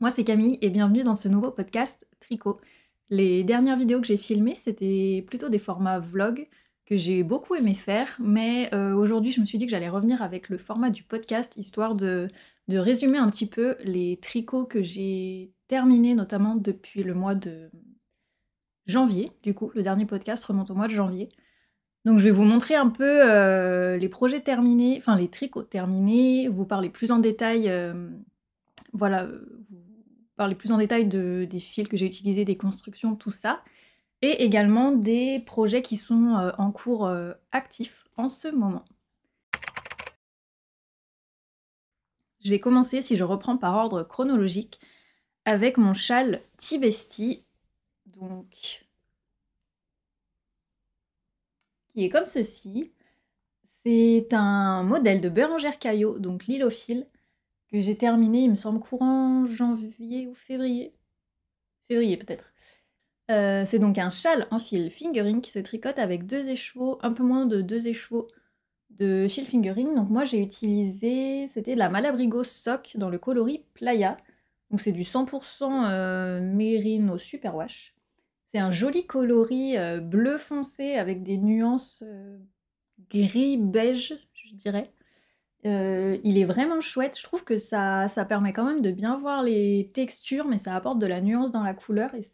Moi, c'est Camille et bienvenue dans ce nouveau podcast Tricot. Les dernières vidéos que j'ai filmées, c'était plutôt des formats vlog que j'ai beaucoup aimé faire, mais aujourd'hui, je me suis dit que j'allais revenir avec le format du podcast, histoire de résumer un petit peu les tricots que j'ai terminés, notamment depuis le mois de janvier. Du coup, le dernier podcast remonte au mois de janvier. Donc je vais vous montrer un peu les projets terminés, enfin les tricots terminés, vous parler plus en détail voilà, vous parler plus en détail des fils que j'ai utilisés, des constructions, tout ça, et également des projets qui sont en cours actifs en ce moment. Je vais commencer, si je reprends par ordre chronologique, avec mon châle Tibesti, donc qui est comme ceci. C'est un modèle de Bérengère Caillot, donc l'île au fil, que j'ai terminé, il me semble, courant janvier ou février. Février peut-être. C'est donc un châle en fil fingering qui se tricote avec 2 écheveaux, un peu moins de 2 écheveaux de fil fingering. Donc moi j'ai utilisé, c'était de la Malabrigo Sock dans le coloris Playa. Donc c'est du 100% Merino Superwash. C'est un joli coloris bleu foncé avec des nuances gris beige, je dirais. Il est vraiment chouette, je trouve que ça permet quand même de bien voir les textures, mais ça apporte de la nuance dans la couleur et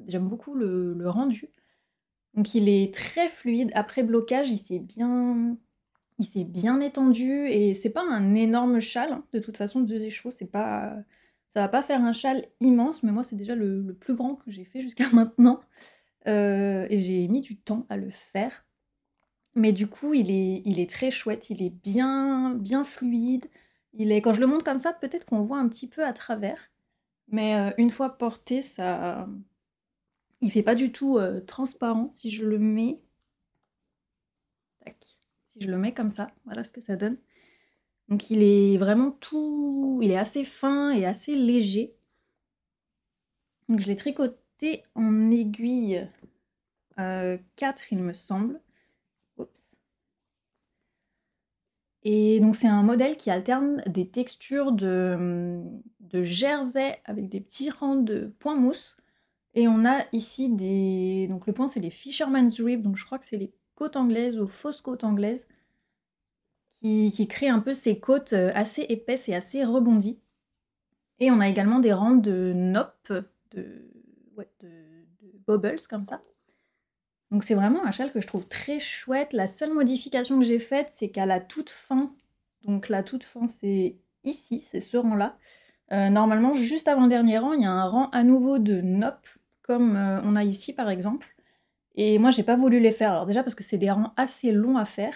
j'aime beaucoup le rendu. Donc il est très fluide, après blocage, il s'est bien étendu et c'est pas un énorme châle, hein. De toute façon 2 écheveaux, c'est pas ça va pas faire un châle immense, mais moi c'est déjà le plus grand que j'ai fait jusqu'à maintenant, et j'ai mis du temps à le faire. Mais du coup, il est très chouette, il est bien fluide. Quand je le montre comme ça, peut-être qu'on voit un petit peu à travers. Mais une fois porté, il fait pas du tout transparent. Si je le mets... Tac. Si je le mets comme ça, voilà ce que ça donne. Donc il est vraiment tout... Il est assez fin et assez léger. Donc je l'ai tricoté en aiguille 4, il me semble. Oups. Et donc c'est un modèle qui alterne des textures de jersey avec des petits rangs de point mousse. Et on a ici des... Donc le point c'est les Fisherman's Rib, donc je crois que c'est les côtes anglaises ou fausses côtes anglaises, qui créent un peu ces côtes assez épaisses et assez rebondies. Et on a également des rangs de nopp, de, ouais, de bobbles comme ça. Donc c'est vraiment un châle que je trouve très chouette. La seule modification que j'ai faite, c'est qu'à la toute fin, donc la toute fin c'est ici, c'est ce rang-là. Normalement, juste avant le dernier rang, il y a un rang à nouveau de nopp, comme on a ici par exemple. Et moi j'ai pas voulu les faire, alors déjà parce que c'est des rangs assez longs à faire,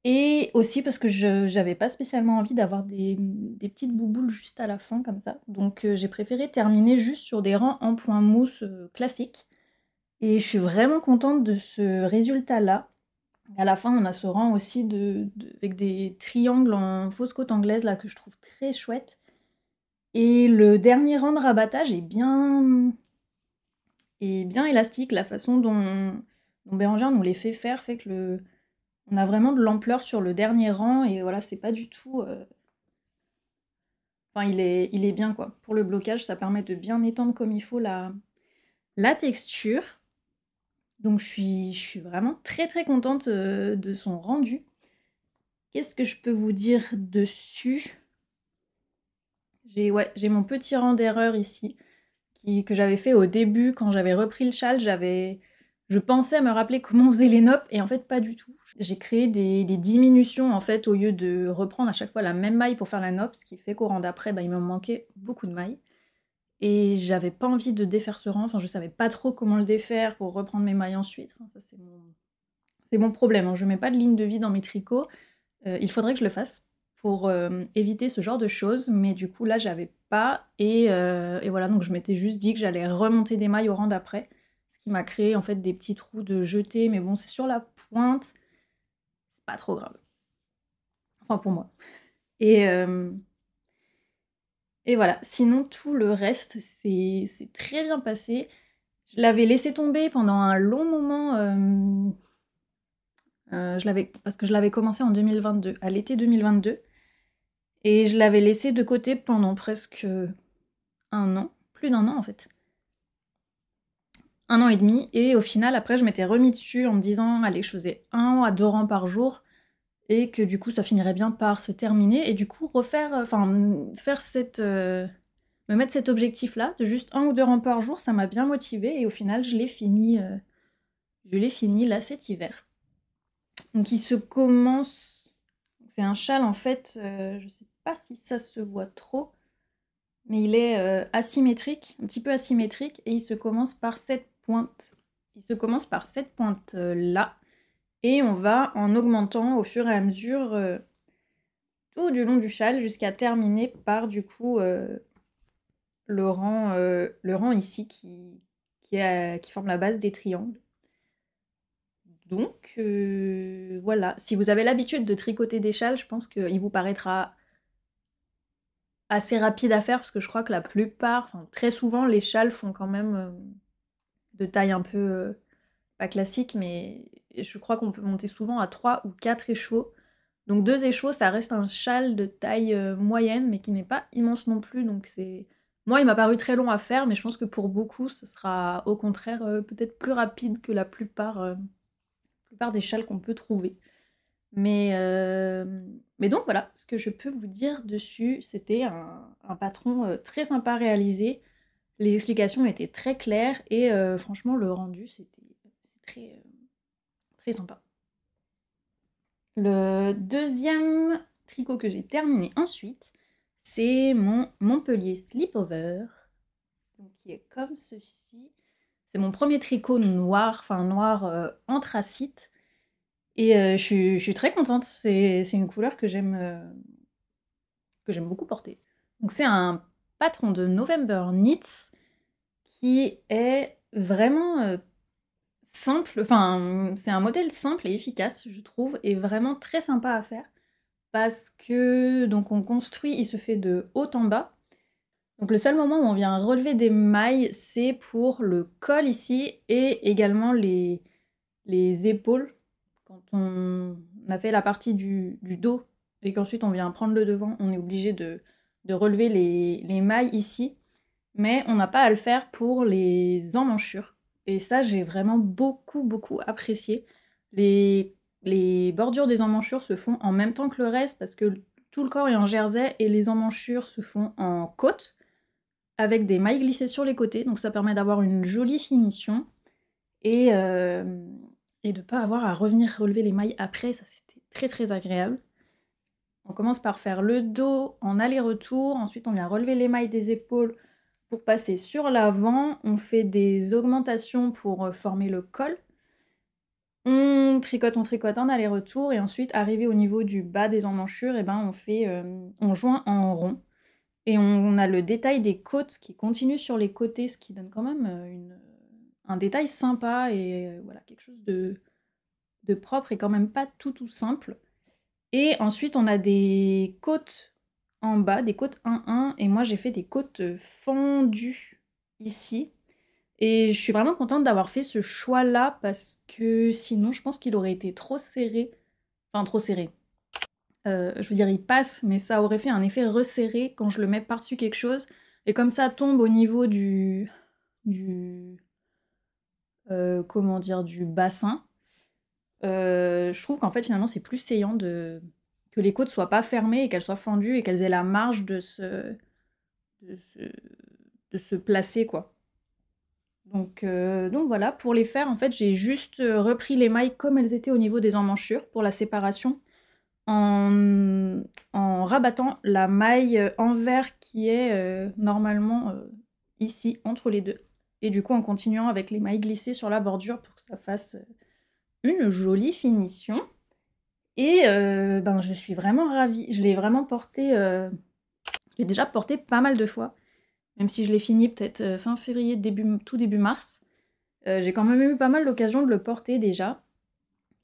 et aussi parce que j'avais pas spécialement envie d'avoir des petites bouboules juste à la fin comme ça. Donc j'ai préféré terminer juste sur des rangs en point mousse classiques. Et je suis vraiment contente de ce résultat-là. À la fin, on a ce rang aussi avec des triangles en fausse côte anglaise là que je trouve très chouette. Et le dernier rang de rabattage est bien élastique. La façon dont Bérengère nous les fait faire fait que on a vraiment de l'ampleur sur le dernier rang. Et voilà, c'est pas du tout... Enfin, il est bien quoi. Pour le blocage, ça permet de bien étendre comme il faut la texture. Donc je suis vraiment très contente de son rendu. Qu'est-ce que je peux vous dire dessus? J'ai mon petit rang d'erreur ici, que j'avais fait au début quand j'avais repris le châle. Je pensais me rappeler comment on faisait les noppes et en fait pas du tout. J'ai créé des diminutions en fait au lieu de reprendre à chaque fois la même maille pour faire la noppe, ce qui fait qu'au rang d'après, bah, il me manquait beaucoup de mailles. Et j'avais pas envie de défaire ce rang, enfin je savais pas trop comment le défaire pour reprendre mes mailles ensuite. Enfin, ça c'est mon problème, hein. Je mets pas de ligne de vie dans mes tricots. Il faudrait que je le fasse pour éviter ce genre de choses, mais du coup là j'avais pas, et voilà, donc je m'étais juste dit que j'allais remonter des mailles au rang d'après, ce qui m'a créé en fait des petits trous de jeté, mais bon c'est sur la pointe, c'est pas trop grave. Enfin pour moi. Et, euh, et voilà, sinon tout le reste c'est très bien passé. Je l'avais laissé tomber pendant un long moment, parce que je l'avais commencé en 2022, à l'été 2022. Et je l'avais laissé de côté pendant presque 1 an, plus d'1 an en fait. 1 an et demi, et au final après je m'étais remis dessus en me disant: «Allez, je faisais 1 à 2 rangs par jour» et que du coup ça finirait bien par se terminer et du coup refaire, faire cette, me mettre cet objectif-là de juste 1 ou 2 rangs par jour, ça m'a bien motivée et au final je l'ai fini là cet hiver. Donc il se commence c'est un châle en fait, je sais pas si ça se voit trop, mais il est, asymétrique, un petit peu asymétrique et il se commence par cette pointe. Il se commence par cette pointe, là et on va en augmentant au fur et à mesure, tout du long du châle jusqu'à terminer par du coup, le rang ici qui forme la base des triangles. Donc voilà, si vous avez l'habitude de tricoter des châles, je pense qu'il vous paraîtra assez rapide à faire parce que je crois que la plupart, enfin très souvent, les châles font quand même de taille un peu, pas classique, mais je crois qu'on peut monter souvent à 3 ou 4 écheveaux. Donc 2 écheveaux, ça reste un châle de taille moyenne, mais qui n'est pas immense non plus. Donc c'est moi, il m'a paru très long à faire, mais je pense que pour beaucoup, ce sera au contraire peut-être plus rapide que la plupart des châles qu'on peut trouver. Mais, mais donc voilà, ce que je peux vous dire dessus, c'était un patron très sympa à réaliser. Les explications étaient très claires et franchement, le rendu, c'est très, très sympa. Le deuxième tricot que j'ai terminé ensuite, c'est mon Montpellier Slipover, donc qui est comme ceci. C'est mon premier tricot noir, enfin noir anthracite. Et je suis très contente, c'est une couleur que j'aime beaucoup porter. Donc c'est un patron de November Knits qui est vraiment simple, enfin c'est un modèle simple et efficace je trouve, et vraiment très sympa à faire. Parce que donc on construit, il se fait de haut en bas. Donc le seul moment où on vient relever des mailles, c'est pour le col ici et également les épaules. Quand on a fait la partie du dos et qu'ensuite on vient prendre le devant, on est obligé de relever les mailles ici. Mais on n'a pas à le faire pour les emmanchures. Et ça, j'ai vraiment beaucoup, beaucoup apprécié. Les bordures des emmanchures se font en même temps que le reste parce que tout le corps est en jersey et les emmanchures se font en côte avec des mailles glissées sur les côtés. Donc ça permet d'avoir une jolie finition et, et de ne pas avoir à revenir relever les mailles après. Ça, c'était très, très agréable. On commence par faire le dos en aller-retour. Ensuite, on vient relever les mailles des épaules pour passer sur l'avant. On fait des augmentations pour former le col. On tricote en aller-retour et ensuite, arrivé au niveau du bas des emmanchures, et ben on joint en rond. Et on a le détail des côtes qui continue sur les côtés, ce qui donne quand même un détail sympa et voilà, quelque chose de propre et quand même pas tout simple. Et ensuite, on a des côtes en bas, des côtes 1-1, et moi j'ai fait des côtes fendues ici. Et je suis vraiment contente d'avoir fait ce choix-là parce que sinon je pense qu'il aurait été trop serré. Enfin, trop serré. Je veux dire, il passe, mais ça aurait fait un effet resserré quand je le mets par-dessus quelque chose. Et comme ça tombe au niveau du comment dire, du bassin, je trouve qu'en fait finalement c'est plus saillant que les côtes soient pas fermées et qu'elles soient fendues et qu'elles aient la marge de se, de se placer quoi. Donc voilà, pour les faire, en fait, j'ai juste repris les mailles comme elles étaient au niveau des emmanchures pour la séparation, en, en rabattant la maille envers qui est normalement ici, entre les deux. Et du coup, en continuant avec les mailles glissées sur la bordure pour que ça fasse une jolie finition. Et ben, je suis vraiment ravie. Je l'ai vraiment porté, je l'ai déjà porté pas mal de fois, même si je l'ai fini peut-être fin février, tout début mars. J'ai quand même eu pas mal l'occasion de le porter déjà.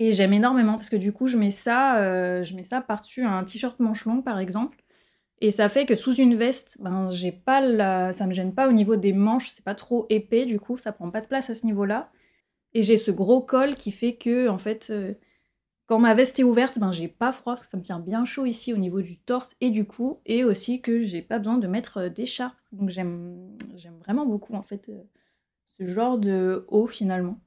Et j'aime énormément parce que du coup, je mets ça par-dessus un t-shirt manche longue par exemple. Et ça fait que sous une veste, ben, ça me gêne pas au niveau des manches, c'est pas trop épais du coup, ça prend pas de place à ce niveau-là. Et j'ai ce gros col qui fait que, en fait, quand ma veste est ouverte, ben, j'ai pas froid parce que ça me tient bien chaud ici au niveau du torse et du cou. Et aussi que j'ai pas besoin de mettre d'écharpe Donc j'aime vraiment beaucoup en fait ce genre de haut finalement.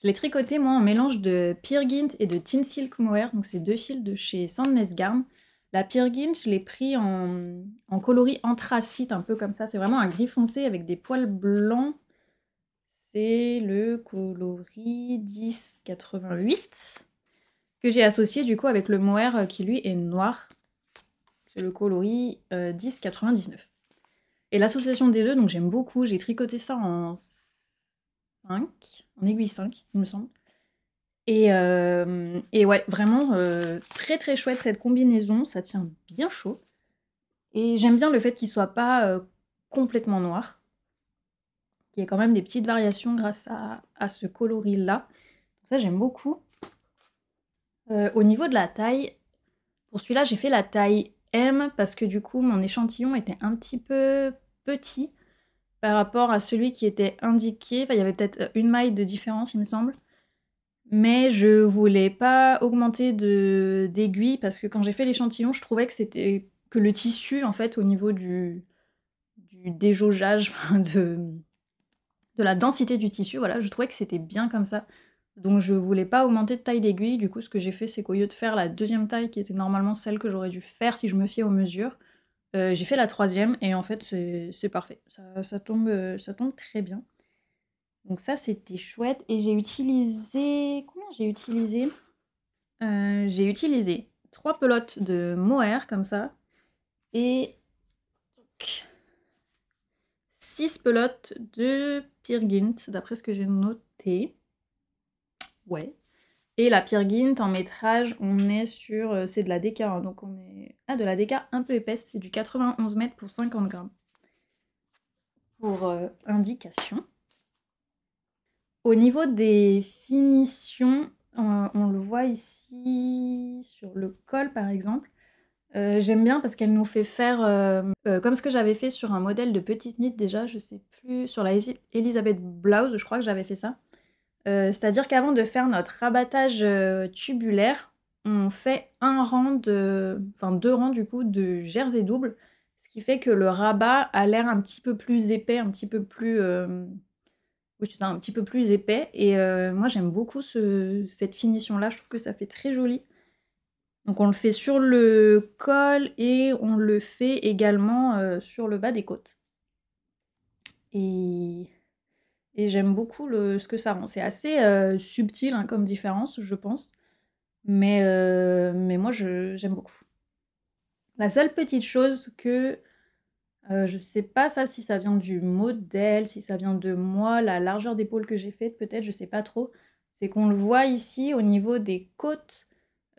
Je l'ai tricoté moi en mélange de Peer Gynt et de Teen Silk Mohair, donc c'est 2 fils de chez Sandnes Garn. La Peer Gynt, je l'ai pris en coloris anthracite, un peu comme ça. C'est vraiment un gris foncé avec des poils blancs. C'est le coloris 1088 que j'ai associé du coup avec le mohair qui lui est noir. C'est le coloris 1099. Et l'association des deux, donc j'aime beaucoup. J'ai tricoté ça en 5, en aiguille 5, il me semble. Et ouais, vraiment très très chouette cette combinaison, ça tient bien chaud. Et j'aime bien le fait qu'il soit pas complètement noir. Il y a quand même des petites variations grâce à ce coloris-là. Ça, j'aime beaucoup. Au niveau de la taille, pour celui-là, j'ai fait la taille M parce que du coup, mon échantillon était un petit peu petit par rapport à celui qui était indiqué. Enfin, il y avait peut-être une maille de différence, il me semble. Mais je voulais pas augmenter d'aiguille parce que quand j'ai fait l'échantillon, je trouvais que le tissu, en fait, au niveau du déjaugeage, de la densité du tissu, voilà, je trouvais que c'était bien comme ça. Donc je voulais pas augmenter de taille d'aiguille, du coup ce que j'ai fait c'est qu'au lieu de faire la deuxième taille qui était normalement celle que j'aurais dû faire si je me fiais aux mesures, j'ai fait la troisième et en fait c'est parfait, ça tombe très bien. Donc ça c'était chouette et j'ai utilisé... Combien j'ai utilisé J'ai utilisé 3 pelotes de mohair comme ça et 6 pelotes de Peer Gynt d'après ce que j'ai noté. Ouais. Et la Peer Gynt en métrage, on est sur... c'est de la DK, hein, donc on est... Ah, de la DK un peu épaisse, c'est du 91 mètres pour 50 grammes. Pour indication. Au niveau des finitions, on le voit ici sur le col par exemple. J'aime bien parce qu'elle nous fait faire, comme ce que j'avais fait sur un modèle de petite knit déjà, je sais plus, sur la Elizabeth Blouse, je crois que j'avais fait ça. C'est-à-dire qu'avant de faire notre rabattage tubulaire, on fait deux rangs du coup de jersey double, ce qui fait que le rabat a l'air un petit peu plus épais, un petit peu plus, oui, c'est ça, un petit peu plus épais. Et moi j'aime beaucoup cette finition-là, je trouve que ça fait très joli. Donc on le fait sur le col et on le fait également sur le bas des côtes. Et j'aime beaucoup ce que ça rend. C'est assez subtil hein, comme différence, je pense. Mais moi, j'aime beaucoup. La seule petite chose que je sais pas ça si ça vient du modèle, si ça vient de moi, la largeur d'épaule que j'ai faite, peut-être, je sais pas trop. C'est qu'on le voit ici au niveau des côtes,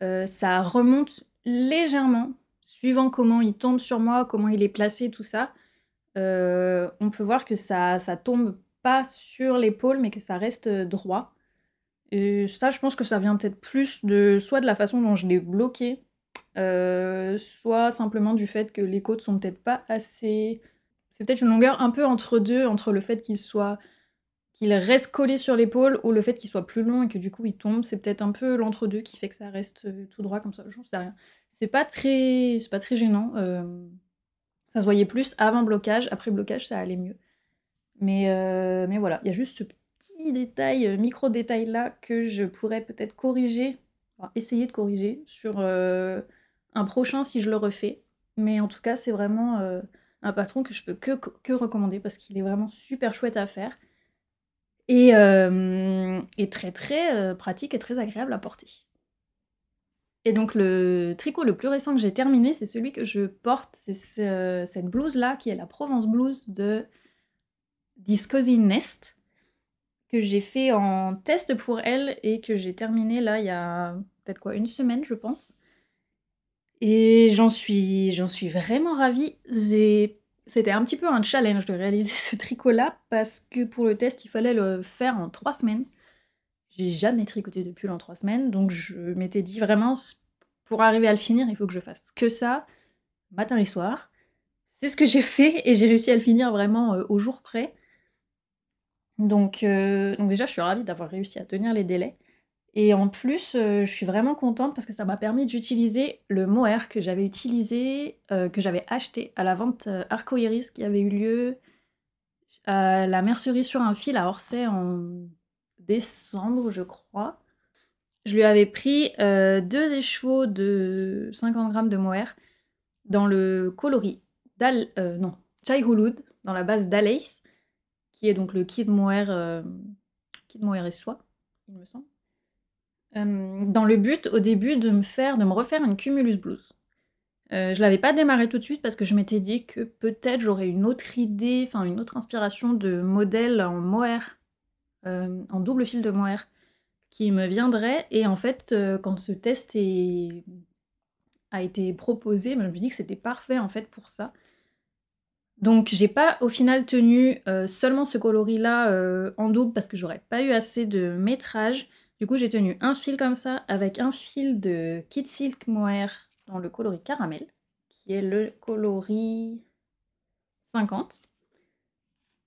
ça remonte légèrement, suivant comment il tombe sur moi, comment il est placé, tout ça. On peut voir que ça tombe pas sur l'épaule, mais que ça reste droit. Et ça, je pense que ça vient peut-être plus soit de la façon dont je l'ai bloqué, soit simplement du fait que les côtes sont peut-être pas assez... C'est peut-être une longueur un peu entre deux, entre le fait qu'il reste collé sur l'épaule ou le fait qu'il soit plus long et que du coup il tombe. C'est peut-être un peu l'entre-deux qui fait que ça reste tout droit comme ça, j'en sais rien. C'est pas très gênant. Ça se voyait plus avant blocage, après blocage ça allait mieux. Mais voilà, il y a juste ce petit détail, micro-détail là que je pourrais peut-être corriger, enfin, essayer de corriger sur un prochain si je le refais. Mais en tout cas, c'est vraiment un patron que je peux que recommander parce qu'il est vraiment super chouette à faire et très très pratique et très agréable à porter. Et donc le tricot le plus récent que j'ai terminé, c'est celui que je porte, c'est cette blouse-là qui est la Provence Blouse de This Cozy Nest, que j'ai fait en test pour elle et que j'ai terminé là il y a peut-être quoi, une semaine je pense. Et j'en suis vraiment ravie. C'était un petit peu un challenge de réaliser ce tricot-là parce que pour le test, il fallait le faire en 3 semaines. J'ai jamais tricoté de pull en 3 semaines, donc je m'étais dit vraiment, pour arriver à le finir, il faut que je fasse que ça, matin et soir. C'est ce que j'ai fait et j'ai réussi à le finir vraiment au jour près. Donc déjà, je suis ravie d'avoir réussi à tenir les délais. Et en plus, je suis vraiment contente parce que ça m'a permis d'utiliser le mohair que j'avais utilisé, que j'avais acheté à la vente Arcoiris qui avait eu lieu à la mercerie sur un fil à Orsay en décembre, je crois. Je lui avais pris 2 écheveaux de 50 grammes de mohair dans le coloris non, Chai Hulud, dans la base d'Alace, qui est donc le kit mohair et soie, il me semble. Dans le but, au début, de me refaire une Cumulus Blues. Je l'avais pas démarré tout de suite parce que je m'étais dit que peut-être j'aurais une autre idée, enfin une autre inspiration de modèle en mohair, en double fil de mohair, qui me viendrait. Et en fait, quand ce test a été proposé, je me suis dit que c'était parfait en fait pour ça. Donc j'ai pas au final tenu seulement ce coloris-là en double parce que j'aurais pas eu assez de métrage. Du coup j'ai tenu un fil comme ça avec un fil de Kid Silk Mohair dans le coloris caramel, qui est le coloris 50.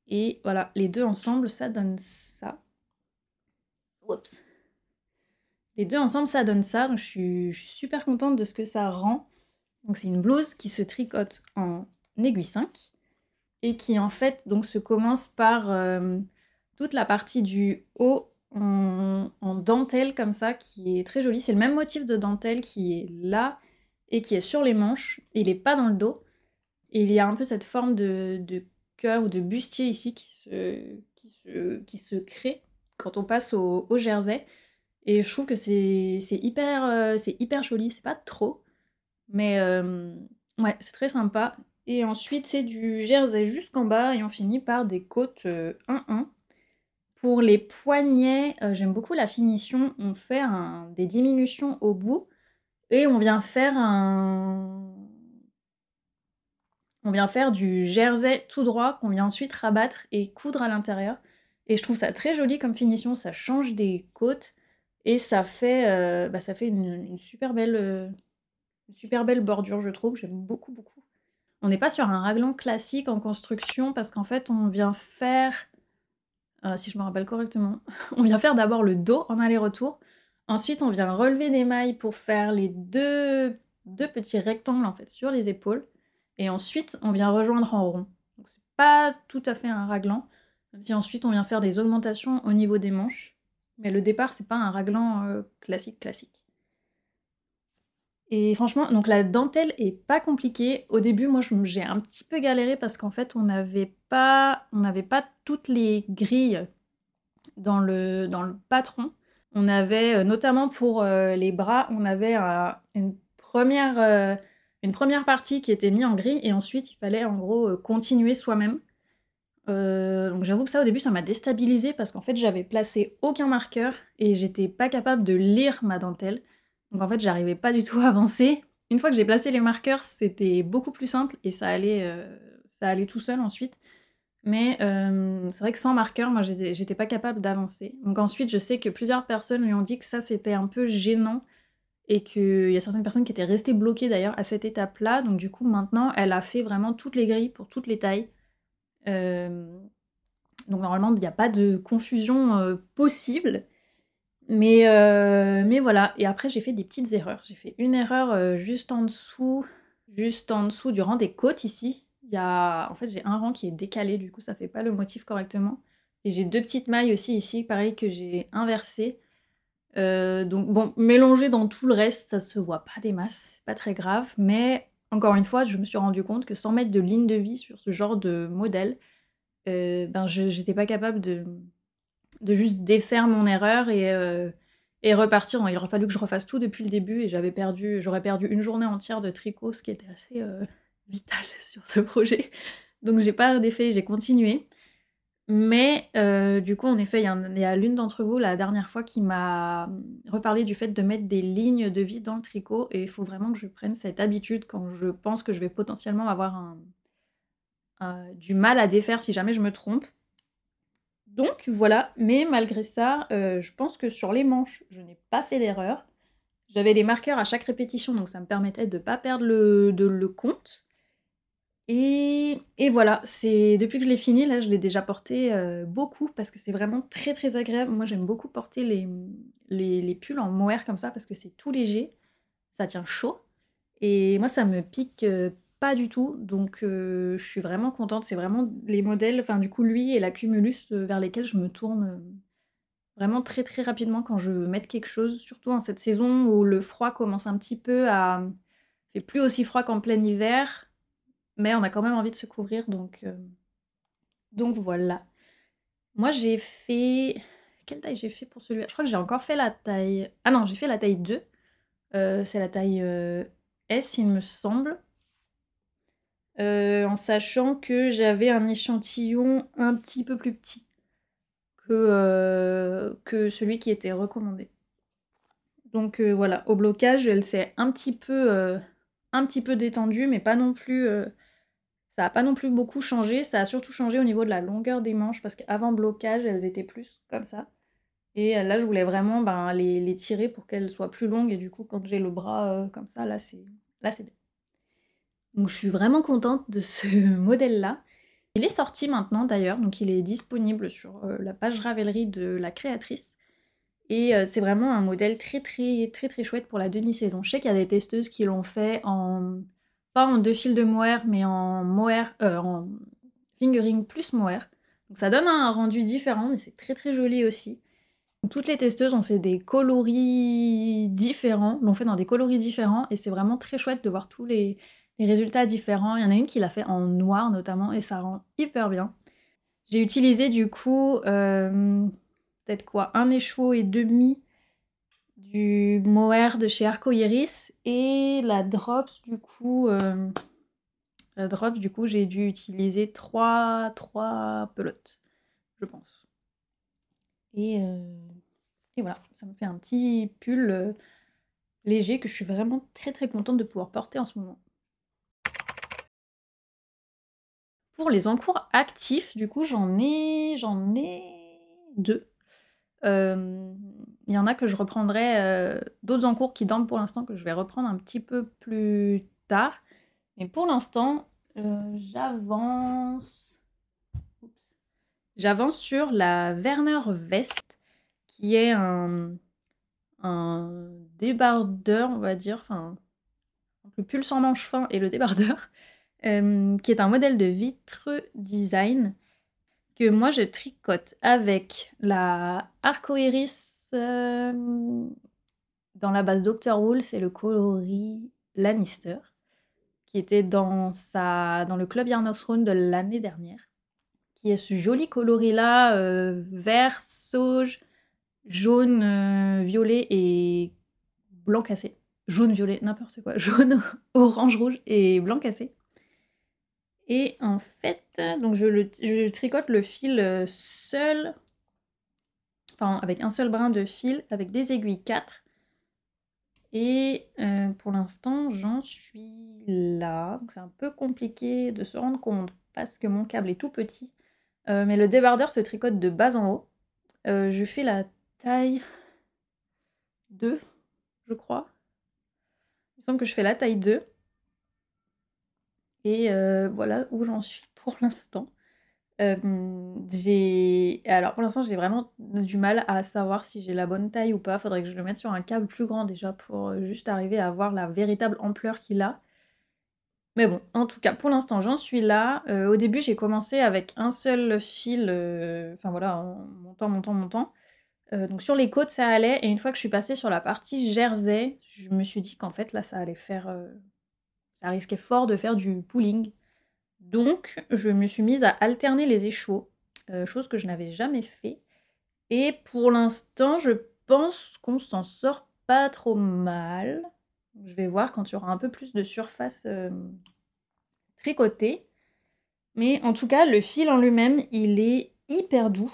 Et voilà, les deux ensemble ça donne ça. Oups. Les deux ensemble ça donne ça, donc je suis super contente de ce que ça rend. Donc c'est une blouse qui se tricote en aiguille 5. Et qui en fait donc se commence par toute la partie du haut en dentelle comme ça, qui est très jolie. C'est le même motif de dentelle qui est là et qui est sur les manches. Il n'est pas dans le dos. Et il y a un peu cette forme de cœur ou de bustier ici qui se crée quand on passe au jersey. Et je trouve que c'est hyper joli. C'est pas trop, mais ouais, c'est très sympa. Et ensuite, c'est du jersey jusqu'en bas et on finit par des côtes 1-1. Pour les poignets, j'aime beaucoup la finition. On fait des diminutions au bout et on vient faire du jersey tout droit qu'on vient ensuite rabattre et coudre à l'intérieur. Et je trouve ça très joli comme finition, ça change des côtes et ça fait une super belle bordure, je trouve. J'aime beaucoup, beaucoup. On n'est pas sur un raglan classique en construction parce qu'en fait, on vient faire, si je me rappelle correctement, on vient faire d'abord le dos en aller-retour. Ensuite, on vient relever des mailles pour faire les deux petits rectangles en fait sur les épaules. Et ensuite, on vient rejoindre en rond. Donc, c'est pas tout à fait un raglan. Même si ensuite, on vient faire des augmentations au niveau des manches. Mais le départ, c'est pas un raglan classique. Et franchement, donc la dentelle est pas compliquée. Au début, moi, j'ai un petit peu galéré parce qu'en fait, on n'avait pas toutes les grilles dans le patron. On avait, notamment pour les bras, on avait une première partie qui était mise en grille et ensuite, il fallait en gros continuer soi-même. Donc j'avoue que ça, au début, ça m'a déstabilisée parce qu'en fait, j'avais placé aucun marqueur et j'étais pas capable de lire ma dentelle. Donc en fait, j'arrivais pas du tout à avancer. Une fois que j'ai placé les marqueurs, c'était beaucoup plus simple et ça allait tout seul ensuite. Mais c'est vrai que sans marqueur, moi, j'étais pas capable d'avancer. Donc ensuite, je sais que plusieurs personnes lui ont dit que ça, c'était un peu gênant et qu'il y a certaines personnes qui étaient restées bloquées d'ailleurs à cette étape-là. Donc du coup, maintenant, elle a fait vraiment toutes les grilles pour toutes les tailles. Euh, donc normalement, il n'y a pas de confusion possible. Mais voilà. Et après, j'ai fait des petites erreurs. J'ai fait une erreur juste en dessous du rang des côtes ici. En fait, j'ai un rang qui est décalé, du coup, ça fait pas le motif correctement. Et j'ai deux petites mailles aussi ici, pareil, que j'ai inversées. Donc bon, mélangé dans tout le reste, ça se voit pas des masses, c'est pas très grave. Mais encore une fois, je me suis rendu compte que sans mettre de ligne de vie sur ce genre de modèle, j'étais pas capable de juste défaire mon erreur et repartir. Il aurait fallu que je refasse tout depuis le début et j'aurais perdu une journée entière de tricot, ce qui était assez vital sur ce projet. Donc j'ai pas défait, j'ai continué. Mais du coup, en effet, il y a l'une d'entre vous, la dernière fois, qui m'a reparlé du fait de mettre des lignes de vie dans le tricot et il faut vraiment que je prenne cette habitude quand je pense que je vais potentiellement avoir du mal à défaire si jamais je me trompe. Donc voilà, mais malgré ça, je pense que sur les manches, je n'ai pas fait d'erreur. J'avais des marqueurs à chaque répétition, donc ça me permettait de ne pas perdre le compte. Et voilà, c'est depuis que je l'ai fini, là, je l'ai déjà porté beaucoup parce que c'est vraiment très très agréable. Moi, j'aime beaucoup porter les pulls en mohair comme ça parce que c'est tout léger, ça tient chaud. Et moi, ça me pique pas du tout, donc je suis vraiment contente. C'est vraiment les modèles, enfin, du coup, lui et la Cumulus vers lesquels je me tourne vraiment très très rapidement quand je veux mettre quelque chose, surtout en cette saison où le froid commence un petit peu à. Il fait plus aussi froid qu'en plein hiver, mais on a quand même envie de se couvrir, donc voilà. Moi, j'ai fait. Quelle taille j'ai fait pour celui-là? Je crois que j'ai encore fait la taille. Ah non, j'ai fait la taille 2. C'est la taille S, il me semble. En sachant que j'avais un échantillon un petit peu plus petit que celui qui était recommandé. Donc voilà, au blocage, elle s'est un petit peu détendue, mais pas non plus. Ça a pas non plus beaucoup changé. Ça a surtout changé au niveau de la longueur des manches, parce qu'avant blocage, elles étaient plus comme ça. Et là, je voulais vraiment ben, les tirer pour qu'elles soient plus longues. Et du coup, quand j'ai le bras comme ça, là, c'est bien. Donc je suis vraiment contente de ce modèle-là. Il est sorti maintenant d'ailleurs, donc il est disponible sur la page Ravelry de la créatrice. Et c'est vraiment un modèle très très très très chouette pour la demi-saison. Je sais qu'il y a des testeuses qui l'ont fait en. Pas en deux fils de mohair, mais en mohair. En fingering plus mohair. Donc ça donne un rendu différent, mais c'est très très joli aussi. Toutes les testeuses ont fait des coloris différents, l'ont fait dans des coloris différents, et c'est vraiment très chouette de voir tous les résultats différents. Il y en a une qui l'a fait en noir notamment, et ça rend hyper bien. J'ai utilisé du coup peut-être quoi, un écheveau et demi du mohair de chez Arco Iris, et la drops du coup j'ai dû utiliser trois pelotes, je pense. Et voilà, ça me fait un petit pull léger que je suis vraiment très très contente de pouvoir porter en ce moment. Pour les encours actifs, du coup, j'en ai deux. Il y en a que je reprendrai, d'autres encours qui dorment pour l'instant, que je vais reprendre un petit peu plus tard. Mais pour l'instant, j'avance. Oups. J'avance sur la Werner Vest, qui est un débardeur, on va dire, enfin, le pull sans manche fin et le débardeur, qui est un modèle de Vitre Design que moi je tricote avec la Arcoiris dans la base Dr. Wool, c'est le coloris Lannister, qui était dans le club Yarn of Throne de l'année dernière, qui est ce joli coloris-là, vert, sauge, jaune, violet et blanc cassé. Jaune, violet, n'importe quoi. Jaune, orange, rouge et blanc cassé. Et en fait, donc je tricote le fil seul, enfin avec un seul brin de fil, avec des aiguilles 4. Et pour l'instant, j'en suis là. C'est un peu compliqué de se rendre compte parce que mon câble est tout petit. Mais le débardeur se tricote de bas en haut. Je fais la taille 2, je crois. Il me semble que je fais la taille 2. Et voilà où j'en suis pour l'instant. Alors pour l'instant, j'ai vraiment du mal à savoir si j'ai la bonne taille ou pas. Faudrait que je le mette sur un câble plus grand déjà pour juste arriver à voir la véritable ampleur qu'il a. Mais bon, en tout cas, pour l'instant, j'en suis là. Au début, j'ai commencé avec un seul fil, enfin voilà, en montant. Donc sur les côtes, ça allait. Et une fois que je suis passée sur la partie jersey, je me suis dit qu'en fait, là, ça allait faire. Ça risquait fort de faire du pooling. Donc, je me suis mise à alterner les écheveaux, chose que je n'avais jamais fait. Et pour l'instant, je pense qu'on s'en sort pas trop mal. Je vais voir quand il y aura un peu plus de surface tricotée. Mais en tout cas, le fil en lui-même, il est hyper doux.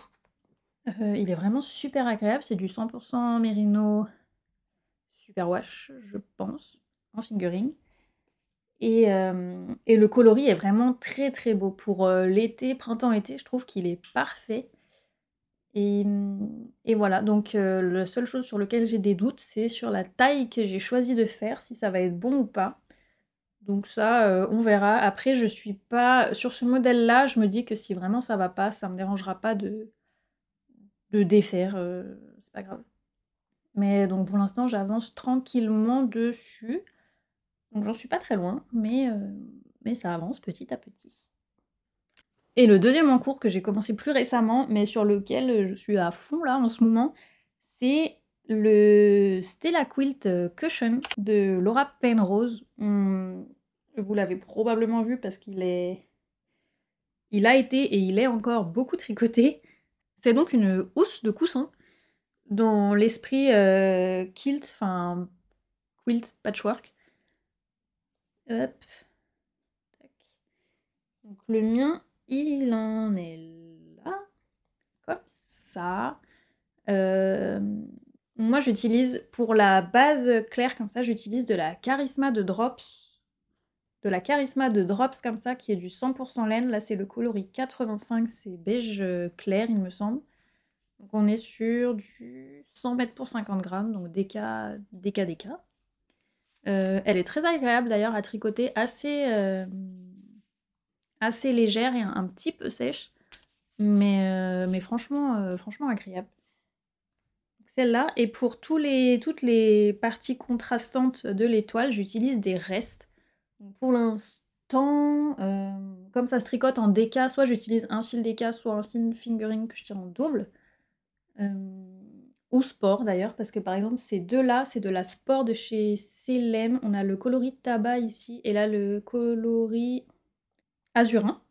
Il est vraiment super agréable. C'est du 100% Merino Superwash, je pense, en fingering. Et le coloris est vraiment très très beau. Pour l'été, printemps-été, je trouve qu'il est parfait. Et voilà, donc la seule chose sur laquelle j'ai des doutes, c'est sur la taille que j'ai choisi de faire, si ça va être bon ou pas. Donc ça, on verra. Après, je suis pas sur ce modèle-là, je me dis que si vraiment ça va pas, ça me dérangera pas de défaire, c'est pas grave. Mais donc pour l'instant, j'avance tranquillement dessus. Donc j'en suis pas très loin, mais ça avance petit à petit. Et le deuxième en cours que j'ai commencé plus récemment, mais sur lequel je suis à fond là en ce moment, c'est le Stella Quilt Cushion de Laura Penrose. Vous l'avez probablement vu parce il a été et il est encore beaucoup tricoté. C'est donc une housse de coussin dans l'esprit kilt, enfin quilt patchwork. Hop. Tac. Donc le mien, il en est là, comme ça. Moi j'utilise pour la base claire comme ça, j'utilise de la Charisma de Drops. De la Charisma de Drops comme ça, qui est du 100% laine. Là c'est le coloris 85, c'est beige clair il me semble. Donc on est sur du 100 mètres pour 50 grammes, donc DK. Elle est très agréable d'ailleurs à tricoter, assez légère et un petit peu sèche, mais franchement agréable. Celle-là, et pour toutes les parties contrastantes de l'étoile, j'utilise des restes. Donc pour l'instant, comme ça se tricote en DK, soit j'utilise un fil DK, soit un fil fingering que je tire en double. Ou sport d'ailleurs, parce que par exemple ces deux-là, c'est de la sport de chez Célène. On a le coloris tabac ici, et là le coloris azurin.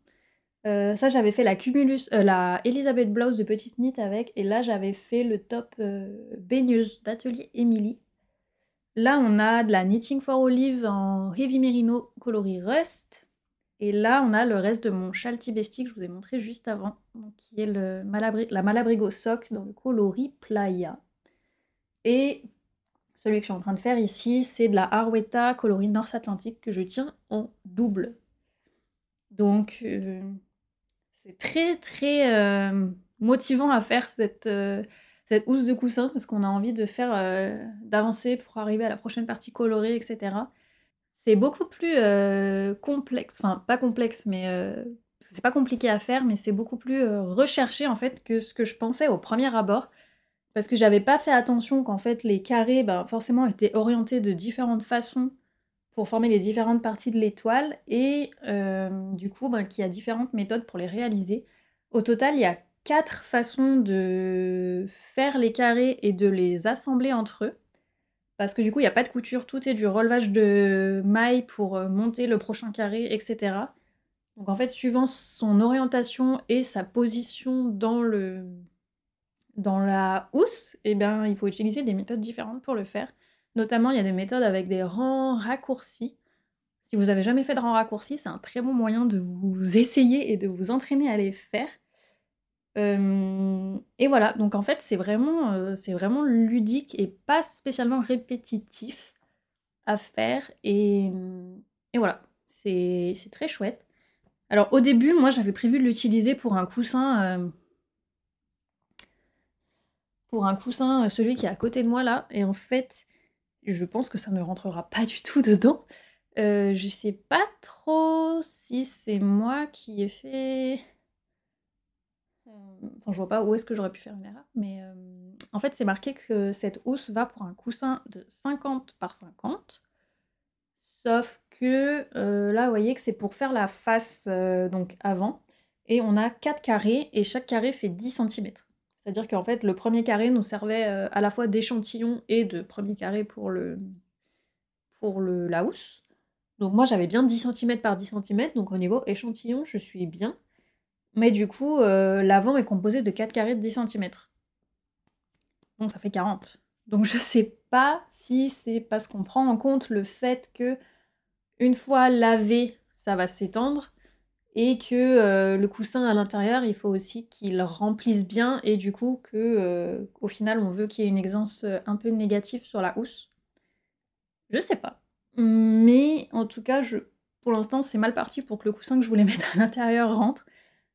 Ça j'avais fait la Cumulus, la Elizabeth Blouse de Petite Knit avec, et là j'avais fait le top baigneuse d'Atelier Emily. Là on a de la Knitting for Olive en Heavy Merino coloris Rust. Et là, on a le reste de mon châle tibestique que je vous ai montré juste avant, donc qui est la Malabrigo Sock dans le coloris Playa. Et celui que je suis en train de faire ici, c'est de la Arwetta coloris North Atlantic que je tiens en double. Donc c'est très motivant à faire cette housse de coussin parce qu'on a envie de faire d'avancer pour arriver à la prochaine partie colorée, etc. C'est beaucoup plus complexe, enfin pas complexe, mais c'est pas compliqué à faire, mais c'est beaucoup plus recherché en fait que ce que je pensais au premier abord. Parce que j'avais pas fait attention qu'en fait les carrés, ben, forcément, étaient orientés de différentes façons pour former les différentes parties de l'étoile, et du coup, ben, qu'il y a différentes méthodes pour les réaliser. Au total, il y a 4 façons de faire les carrés et de les assembler entre eux. Parce que du coup, il n'y a pas de couture, tout est du relevage de mailles pour monter le prochain carré, etc. Donc en fait, suivant son orientation et sa position dans la housse, eh bien, il faut utiliser des méthodes différentes pour le faire. Notamment, il y a des méthodes avec des rangs raccourcis. Si vous n'avez jamais fait de rangs raccourcis, c'est un très bon moyen de vous essayer et de vous entraîner à les faire. Et voilà, donc en fait, c'est vraiment ludique et pas spécialement répétitif à faire, et voilà, c'est très chouette. Alors au début, moi j'avais prévu de l'utiliser pour un coussin, celui qui est à côté de moi là, et en fait, je pense que ça ne rentrera pas du tout dedans. Je sais pas trop si c'est moi qui ai fait... Enfin, je vois pas où est-ce que j'aurais pu faire une erreur, mais en fait, c'est marqué que cette housse va pour un coussin de 50 par 50. Sauf que là, vous voyez que c'est pour faire la face donc avant. Et on a 4 carrés, et chaque carré fait 10 cm. C'est-à-dire qu'en fait, le premier carré nous servait à la fois d'échantillon et de premier carré pour la housse. Donc moi, j'avais bien 10 cm par 10 cm, donc au niveau échantillon, je suis bien. Mais du coup, l'avant est composé de 4 carrés de 10 cm. Donc ça fait 40. Donc je sais pas si c'est parce qu'on prend en compte le fait que une fois lavé, ça va s'étendre, et que le coussin à l'intérieur, il faut aussi qu'il remplisse bien, et du coup au final, on veut qu'il y ait une aisance un peu négative sur la housse. Je sais pas. Mais en tout cas, pour l'instant, c'est mal parti pour que le coussin que je voulais mettre à l'intérieur rentre.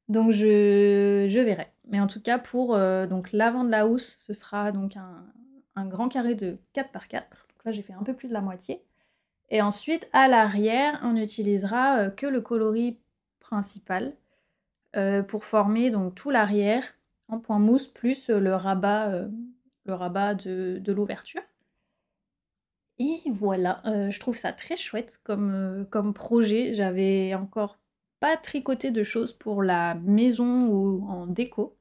Donc je verrai. Mais en tout cas, pour donc l'avant de la housse, ce sera donc un grand carré de 4 par 4. Donc là, j'ai fait un peu plus de la moitié. Et ensuite, à l'arrière, on utilisera que le coloris principal pour former donc tout l'arrière en point mousse plus le rabat de l'ouverture. Et voilà, je trouve ça très chouette comme projet. J'avais encore pas tricoté de choses pour la maison ou en déco.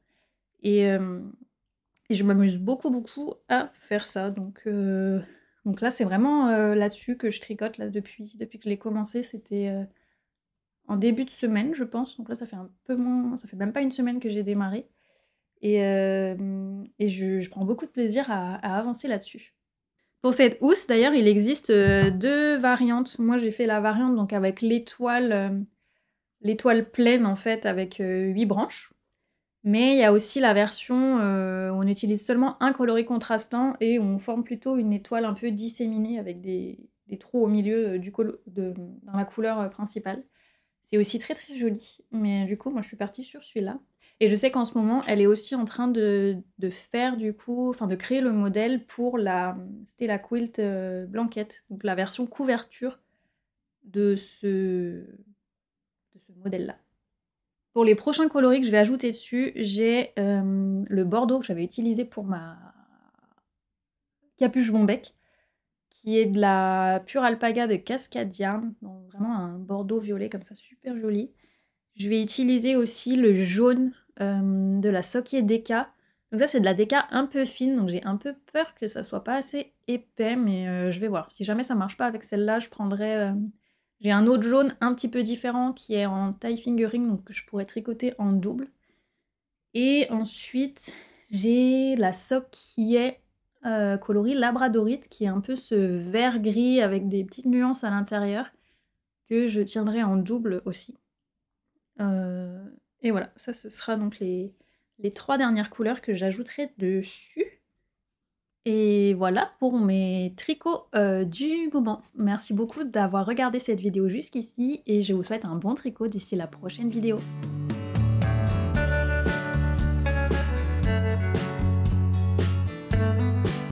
Et, et je m'amuse beaucoup, beaucoup à faire ça. Donc là, c'est vraiment là-dessus que je tricote là, depuis que je l'ai commencé. C'était en début de semaine, je pense. Donc là, ça fait un peu moins, ça fait même pas une semaine que j'ai démarré. Et je prends beaucoup de plaisir à avancer là-dessus. Pour cette housse, d'ailleurs, il existe 2 variantes. Moi, j'ai fait la variante donc avec l'étoile pleine, en fait, avec 8 branches. Mais il y a aussi la version où on utilise seulement un coloris contrastant et on forme plutôt une étoile un peu disséminée avec des trous au milieu dans la couleur principale. C'est aussi très très joli, mais du coup, moi je suis partie sur celui-là. Et je sais qu'en ce moment, elle est aussi en train de faire du coup, enfin de créer le modèle pour c'était la Quilt Blanquette, donc la version couverture de ce modèle-là. Pour les prochains coloris que je vais ajouter dessus, j'ai le bordeaux que j'avais utilisé pour ma capuche Bombec, qui est de la pure alpaga de Cascade Yarn, donc vraiment un bordeaux violet comme ça, super joli. Je vais utiliser aussi le jaune de la Socky Deka. Donc ça, c'est de la Deka un peu fine, donc j'ai un peu peur que ça soit pas assez épais, mais je vais voir. Si jamais ça marche pas avec celle-là, je prendrai... J'ai un autre jaune un petit peu différent qui est en tie fingering, donc que je pourrais tricoter en double. Et ensuite, j'ai la Socky coloris Labradorite, qui est un peu ce vert gris avec des petites nuances à l'intérieur, que je tiendrai en double aussi. Et voilà, ça ce sera donc les 3 dernières couleurs que j'ajouterai dessus. Et voilà pour mes tricots du moment. Merci beaucoup d'avoir regardé cette vidéo jusqu'ici et je vous souhaite un bon tricot d'ici la prochaine vidéo.